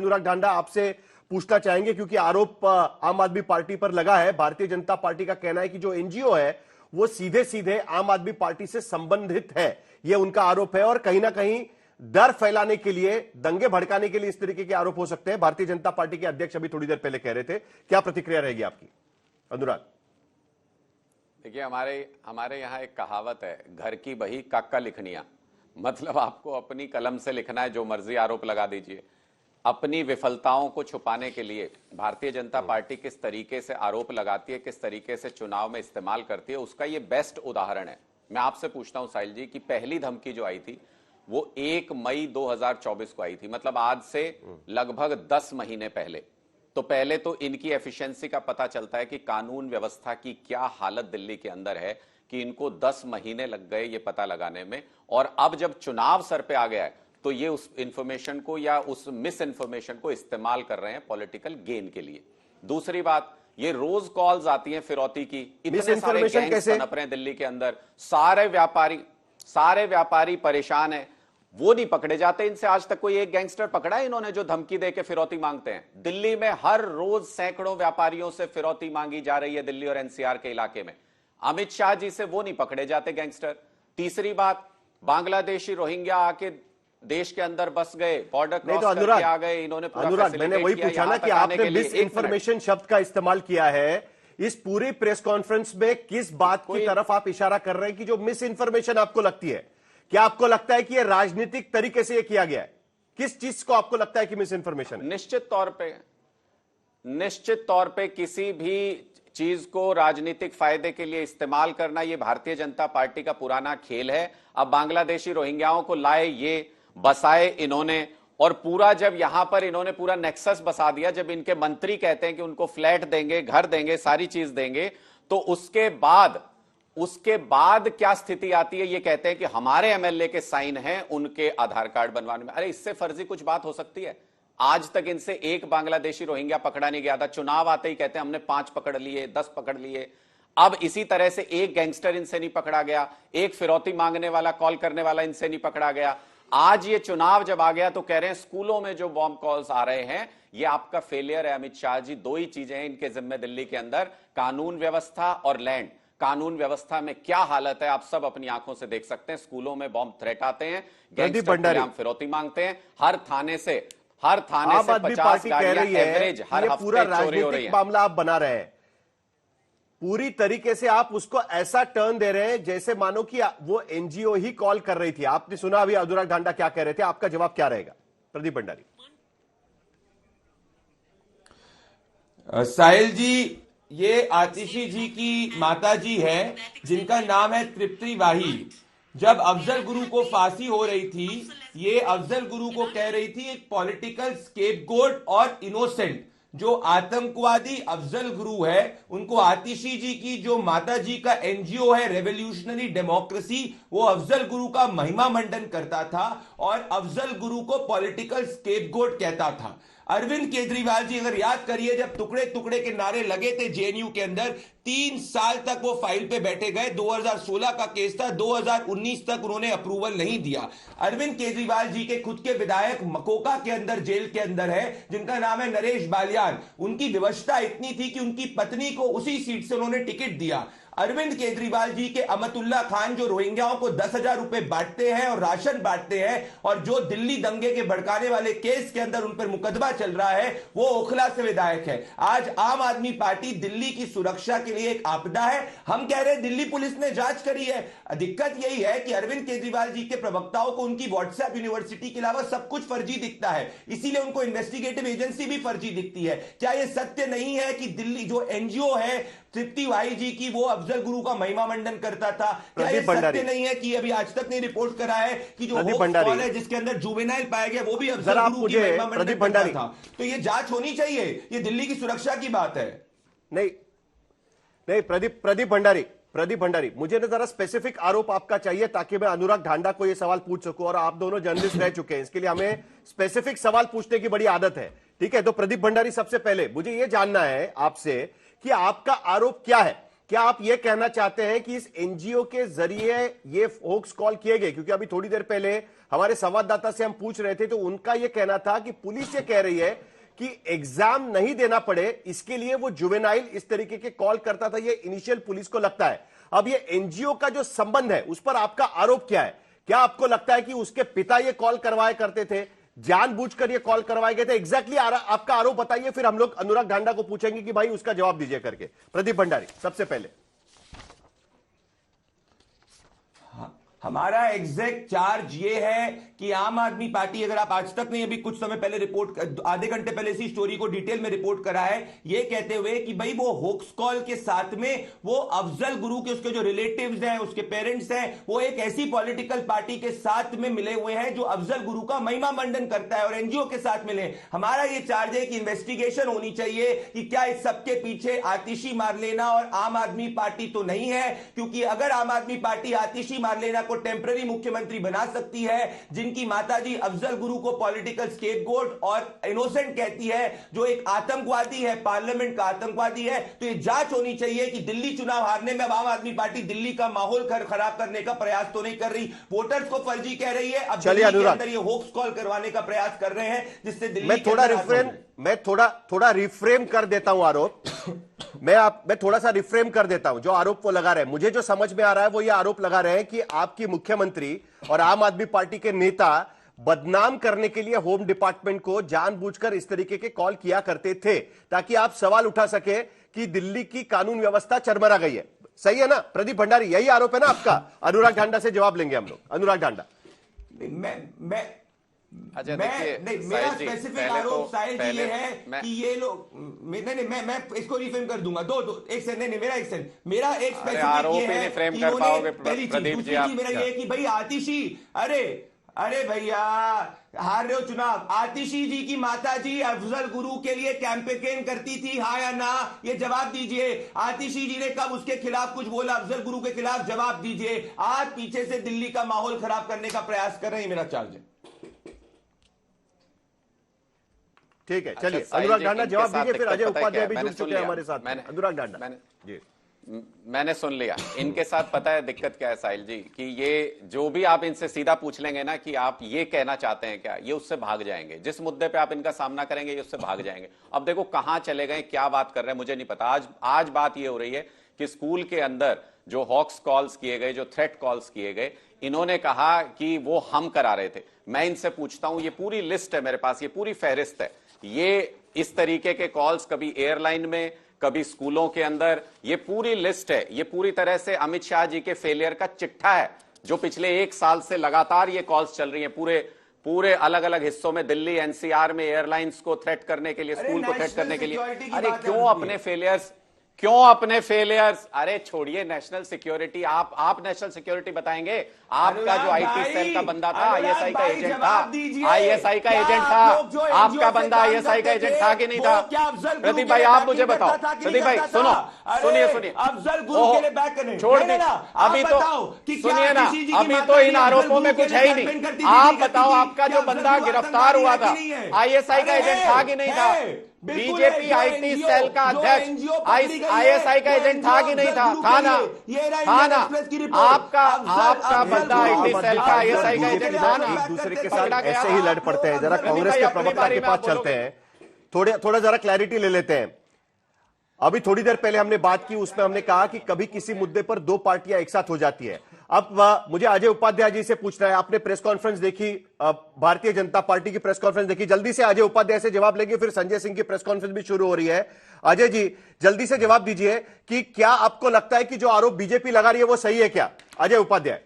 अनुराग ढांडा आपसे पूछना चाहेंगे, क्योंकि आरोप आम आदमी पार्टी पर लगा है। भारतीय जनता पार्टी का कहना है कि जो एनजीओ है वो सीधे सीधे आम आदमी पार्टी से संबंधित है, ये उनका आरोप है। और कहीं ना कहीं डर फैलाने के लिए, दंगे भड़काने के लिए इस तरीके के आरोप हो सकते हैं। भारतीय जनता पार्टी के अध्यक्ष अभी थोड़ी देर पहले कह रहे थे। क्या प्रतिक्रिया रहेगी आपकी अनुराग? देखिए, हमारे यहाँ एक कहावत है, घर की बही काका लिखनिया। मतलब आपको अपनी कलम से लिखना है, जो मर्जी आरोप लगा दीजिए। अपनी विफलताओं को छुपाने के लिए भारतीय जनता पार्टी किस तरीके से आरोप लगाती है, किस तरीके से चुनाव में इस्तेमाल करती है, उसका ये बेस्ट उदाहरण है। मैं आपसे पूछता हूं साहिल जी कि पहली धमकी जो आई थी वो 1 मई 2024 को आई थी, मतलब आज से लगभग 10 महीने पहले। तो पहले तो इनकी एफिशिएंसी का पता चलता है कि कानून व्यवस्था की क्या हालत दिल्ली के अंदर है कि इनको 10 महीने लग गए ये पता लगाने में। और अब जब चुनाव सर पे आ गया है तो ये उस इंफॉर्मेशन को या उस मिस इंफॉर्मेशन को इस्तेमाल कर रहे हैं पॉलिटिकल गेन के लिए। दूसरी बात, ये रोज कॉल्स आती हैं फिरौती की, इतने सारे गैंग्स पनप रहे हैं दिल्ली के अंदर, सारे व्यापारी परेशान हैं, वो नहीं पकड़े जाते। इनसे आज तक कोई एक गैंगस्टर पकड़ा है इन्होंने जो धमकी देके फिरौती मांगते हैं? दिल्ली में हर रोज सैकड़ों व्यापारियों से फिरौती मांगी जा रही है दिल्ली और एनसीआर के इलाके में। अमित शाह जी से वो नहीं पकड़े जाते गैंगस्टर। तीसरी बात, बांग्लादेशी रोहिंग्या आके देश के अंदर बस गए, बॉर्डर क्रॉस करके आ गए, इन्होंने अनुराग, मैंने वही पूछा ना कि आपने मिस इंफॉर्मेशन शब्द का इस्तेमाल किया है इस पूरी प्रेस कॉन्फ्रेंस में। किस बात की तरफ आप इशारा कर रहे हैं कि जो मिस इंफॉर्मेशन आपको लगती है? क्या आपको लगता है कि यह राजनीतिक तरीके से यह किया गया है? किस चीज को आपको लगता है कि मिस इंफॉर्मेशन है? निश्चित तौर पे किसी भी चीज को राजनीतिक फायदे के लिए इस्तेमाल करना, यह भारतीय जनता पार्टी का पुराना खेल है। अब बांग्लादेशी रोहिंग्याओं को लाए, ये बसाए इन्होंने, और पूरा जब यहां पर इन्होंने पूरा नेक्सस बसा दिया, जब इनके मंत्री कहते हैं कि उनको फ्लैट देंगे, घर देंगे, सारी चीज देंगे, तो उसके बाद क्या स्थिति आती है? ये कहते हैं कि हमारे एमएलए के साइन हैं उनके आधार कार्ड बनवाने में। अरे इससे फर्जी कुछ बात हो सकती है? आज तक इनसे एक बांग्लादेशी रोहिंग्या पकड़ा नहीं गया था। चुनाव आते ही कहते हैं हमने 5 पकड़ लिए, 10 पकड़ लिए। अब इसी तरह से एक गैंगस्टर इनसे नहीं पकड़ा गया, एक फिरौती मांगने वाला, कॉल करने वाला इनसे नहीं पकड़ा गया। आज ये चुनाव जब आ गया तो कह रहे हैं स्कूलों में जो बॉम्ब कॉल्स आ रहे हैं ये आपका फेलियर है अमित शाह जी। 2 ही चीजें हैं इनके जिम्मे दिल्ली के अंदर, कानून व्यवस्था और लैंड। कानून व्यवस्था में क्या हालत है आप सब अपनी आंखों से देख सकते हैं। स्कूलों में बॉम्ब थ्रेट आते हैं, गैंगस्टर फिरौती मांगते हैं, हर थाने से 50 गाड़ियां एवरेज हर हफ्ते चोरी हो रही है। मामला आप बना रहे हैं, पूरी तरीके से आप उसको ऐसा टर्न दे रहे हैं जैसे मानो कि वो एनजीओ ही कॉल कर रही थी। आपने सुना अभी अनुराग ढांडा क्या कह रहे थे, आपका जवाब क्या रहेगा प्रदीप भंडारी? साहिल जी, ये आतिशी जी की माता जी है जिनका नाम है तृप्ति वाही। जब अफजल गुरु को फांसी हो रही थी, ये अफजल गुरु को कह रही थी एक पॉलिटिकल स्केपगोट और इनोसेंट। जो आतंकवादी अफजल गुरु है, उनको आतिशी जी की जो माता जी का एनजीओ है रेवोल्यूशनरी डेमोक्रेसी, वो अफजल गुरु का महिमा मंडन करता था और अफजल गुरु को पॉलिटिकल स्केपगोट कहता था। अरविंद केजरीवाल जी, अगर याद करिए, जब टुकड़े टुकड़े के नारे लगे थे जेएनयू के अंदर, 3 साल तक वो फाइल पे बैठे गए। 2016 का केस था, 2019 तक उन्होंने अप्रूवल नहीं दिया। अरविंद केजरीवाल जी के खुद के विधायक मकोका के अंदर, जेल के अंदर है, जिनका नाम है नरेश बालियान। उनकी विवशता इतनी थी कि उनकी पत्नी को उसी सीट से उन्होंने टिकट दिया। अरविंद केजरीवाल जी के अमतुल्ला खान जो रोहिंग्याओं को 10,000 रुपए बांटते हैं और राशन बांटते हैं, और जो दिल्ली दंगे के भड़काने वाले केस के अंदर उन पर मुकदमा चल रहा है, वो ओखला से विधायक है। आज आम आदमी पार्टी दिल्ली की सुरक्षा के लिए एक आपदा है। हम कह रहे हैं दिल्ली पुलिस ने जांच करी है। दिक्कत यही है कि अरविंद केजरीवाल जी के प्रवक्ताओं को उनकी व्हाट्सएप यूनिवर्सिटी के अलावा सब कुछ फर्जी दिखता है, इसीलिए उनको इन्वेस्टिगेटिव एजेंसी भी फर्जी दिखती है। क्या यह सत्य नहीं है कि दिल्ली जो एनजीओ है तृप्ति वाही जी की, वो अफजल गुरु का महिमा मंडन करता था? क्या यह सत्य नहीं है कि अभी आज तक नहीं रिपोर्ट करा है कि जो कॉल है जिसके अंदर जुवेनाइल पाया गया वो भी अफजल गुरु की महिमा मंडन करता था? तो ये जांच होनी चाहिए, ये दिल्ली की सुरक्षा की बात है। नहीं प्रदीप भंडारी, मुझे ना जरा स्पेसिफिक आरोप आपका चाहिए ताकि मैं अनुराग ढांडा को यह सवाल पूछ सकूं, और आप दोनों जर्नलिस्ट रह चुके हैं, इसके लिए हमें स्पेसिफिक सवाल पूछने की बड़ी आदत है। ठीक है, तो प्रदीप भंडारी, सबसे पहले मुझे यह जानना है आपसे कि आपका आरोप क्या है। क्या आप यह कहना चाहते हैं कि इस एनजीओ के जरिए ये होक्स कॉल किए गए? क्योंकि अभी थोड़ी देर पहले हमारे संवाददाता से हम पूछ रहे थे तो उनका यह कहना था कि पुलिस ये कह रही है कि एग्जाम नहीं देना पड़े इसके लिए वो जुवेनाइल इस तरीके के कॉल करता था, ये इनिशियल पुलिस को लगता है। अब ये एनजीओ का जो संबंध है उस पर आपका आरोप क्या है? क्या आपको लगता है कि उसके पिता ये कॉल करवाए करते थे, जानबूझकर ये कॉल करवाए गए थे? एग्जैक्टली आपका आरोप बताइए, फिर हम लोग अनुराग ढांडा को पूछेंगे कि भाई उसका जवाब दीजिए करके। प्रदीप भंडारी सबसे पहले। हमारा एग्जैक्ट चार्ज ये है कि आम आदमी पार्टी, अगर आप आज तक नहीं, अभी कुछ समय पहले रिपोर्ट, आधे घंटे पहले इसी स्टोरी को डिटेल में रिपोर्ट करा है, ये कहते हुए कि भाई वो होक्स कॉल के साथ में वो अफजल गुरु के उसके जो रिलेटिव्स हैं, उसके पेरेंट्स हैं, वो एक ऐसी पॉलिटिकल पार्टी के साथ में मिले हुए हैं जो अफजल गुरु का महिमा मंडन करता है और एनजीओ के साथ मिले। हमारा ये चार्ज है कि इन्वेस्टिगेशन होनी चाहिए कि क्या इस सबके पीछे आतिशी मारलेना और आम आदमी पार्टी तो नहीं है, क्योंकि अगर आम आदमी पार्टी आतिशी मारलेना को टेम्पररी मुख्यमंत्री बना सकती है, जिनकी माताजी अफजल गुरु को पॉलिटिकल स्केपगोट और इनोसेंट कहती है, जो एक आतंकवादी है, पार्लियामेंट का आतंकवादी है, तो ये जांच होनी चाहिए कि दिल्ली चुनाव हारने में अब आम आदमी पार्टी दिल्ली का माहौल खराब करने का प्रयास तो नहीं कर रही, वोटर्स को फर्जी कह रही है, अब दिल्ली के अंदर ये होक्स कॉल करवाने का प्रयास कर रहे हैं जिससे दिल्ली मैं थोड़ा रिफ्रेम कर देता हूं आरोप। मैं थोड़ा सा रिफ्रेम कर देता हूं जो आरोप वो लगा रहे हैं। मुझे जो समझ में आ रहा है वो ये आरोप लगा रहे हैं कि आपकी मुख्यमंत्री और आम आदमी पार्टी के नेता बदनाम करने के लिए होम डिपार्टमेंट को जानबूझकर इस तरीके के कॉल किया करते थे ताकि आप सवाल उठा सके कि दिल्ली की कानून व्यवस्था चरमरा गई है। सही है ना प्रदीप भंडारी? यही आरोप है ना आपका? अनुराग ढांडा से जवाब लेंगे हम लोग। अनुराग ढांडा। मेरा स्पेसिफिक आरोप साहिल जी ये है कि ये लोग, मैं इसको रिफ्रेम कर दूंगा। एक सेकंड, नहीं मेरा एक सेकंड, मेरा एक स्पेसिफिक ये है कि इन्होंने पहली चीज, दूसरी चीज मेरा ये है कि भाई आतिशी, अरे भैया हार रहे हो चुनाव, आतिशी जी की माताजी अफजल गुरु के लिए कैंपेन करती थी, हाँ या ना? ये जवाब दीजिए। आतिशी जी ने कब उसके खिलाफ कुछ बोला, अफजल गुरु के खिलाफ? जवाब दीजिए। आज पीछे से दिल्ली का माहौल खराब करने का प्रयास कर रहे हैं, मेरा चार्ज है। ठीक है, चलिए अनुराग ढांडा जवाब दीजिए, फिर अजय उपाध्याय भी जुड़ चुके हैं हमारे साथ। अनुराग ढांडा जी। मैंने सुन लिया। इनके साथ पता है दिक्कत क्या है साहिल जी, कि ये जो भी आप इनसे सीधा पूछ लेंगे ना कि आप ये कहना चाहते हैं क्या, ये उससे भाग जाएंगे। जिस मुद्दे पे आप इनका सामना करेंगे ये उससे भाग जाएंगे। अब देखो कहां चले गए, क्या बात कर रहे हैं मुझे नहीं पता। आज बात ये हो रही है कि स्कूल के अंदर जो हॉक्स कॉल्स किए गए, जो थ्रेट कॉल्स किए गए, इन्होंने कहा कि वो हम करा रहे थे। मैं इनसे पूछता हूं, ये पूरी लिस्ट है मेरे पास, ये पूरी फहरिस्त है, ये इस तरीके के कॉल्स कभी एयरलाइन में, कभी स्कूलों के अंदर, ये पूरी लिस्ट है। ये पूरी तरह से अमित शाह जी के फेलियर का चिट्ठा है जो पिछले 1 साल से लगातार ये कॉल्स चल रही हैं पूरे अलग अलग हिस्सों में, दिल्ली एनसीआर में एयरलाइंस को थ्रेट करने के लिए, स्कूल को थ्रेट करने के लिए। अरे क्यों अपने फेलियर्स, अरे छोड़िए नेशनल सिक्योरिटी, आप नेशनल सिक्योरिटी बताएंगे? आपका जो आईटी सेल का बंदा था, आईएसआई का एजेंट था, आईएसआई का एजेंट था, आपका बंदा आईएसआई का एजेंट था कि नहीं था? प्रदीप भाई आप मुझे बताओ। प्रदीप भाई सुनिए, अफजल गुरु के लिए बैक करने छोड़ दीजिए अभी तो, सुनिए ना, अभी तो इन आरोपों में कुछ है ही नहीं। आप बताओ आपका जो बंदा गिरफ्तार हुआ था आईएसआई का एजेंट था कि नहीं था? बीजेपी आईटी सेल का अध्यक्ष आईएसआई का एजेंट था कि नहीं था? था ना? आपका बंदा आईटी सेल का आईएसआई का एजेंट था ना? एक दूसरे के साथ ऐसे ही लड़ पड़ते हैं। जरा कांग्रेस के प्रवक्ता के पास चलते हैं, थोड़ा जरा क्लैरिटी ले लेते हैं। अभी थोड़ी देर पहले हमने बात की, उसमें हमने कहा कि कभी किसी मुद्दे पर 2 पार्टियां एक साथ हो जाती है। अब मुझे अजय उपाध्याय जी से पूछना है, आपने प्रेस कॉन्फ्रेंस देखी, भारतीय जनता पार्टी की प्रेस कॉन्फ्रेंस देखी, जल्दी से अजय उपाध्याय से जवाब लेंगे, फिर संजय सिंह की प्रेस कॉन्फ्रेंस भी शुरू हो रही है। अजय जी जल्दी से जवाब दीजिए कि क्या आपको लगता है कि जो आरोप बीजेपी लगा रही है वो सही है क्या? अजय उपाध्याय।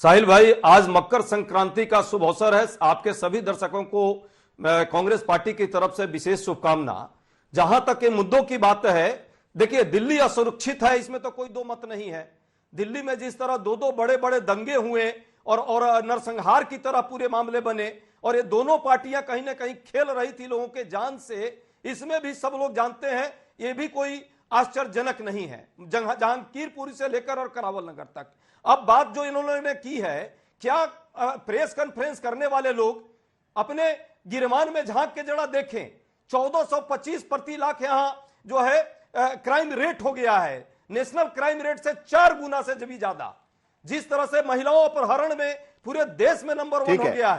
साहिल भाई, आज मकर संक्रांति का शुभ अवसर है। आपके सभी दर्शकों को कांग्रेस पार्टी की तरफ से विशेष शुभकामना। जहां तक ये मुद्दों की बात है, देखिए दिल्ली असुरक्षित है, इसमें तो कोई दो मत नहीं है। दिल्ली में जिस तरह 2 बड़े बड़े दंगे हुए और नरसंहार की तरह पूरे मामले बने, और ये दोनों पार्टियां कहीं ना कहीं खेल रही थी लोगों के जान से, इसमें भी सब लोग जानते हैं। ये भी कोई आश्चर्यजनक नहीं है, जहांगीरपुरी से लेकर और करावल नगर तक। अब बात जो इन्होंने की है, क्या प्रेस कॉन्फ्रेंस करने वाले लोग अपने गिरमान में झांक के जरा देखें। 1425 प्रति लाख यहां जो है क्राइम रेट हो गया है, नेशनल क्राइम रेट से 4 गुना से भी ज्यादा। जिस तरह से महिलाओं अपहरण में पूरे देश में नंबर 1 ठीक हो है। गया है।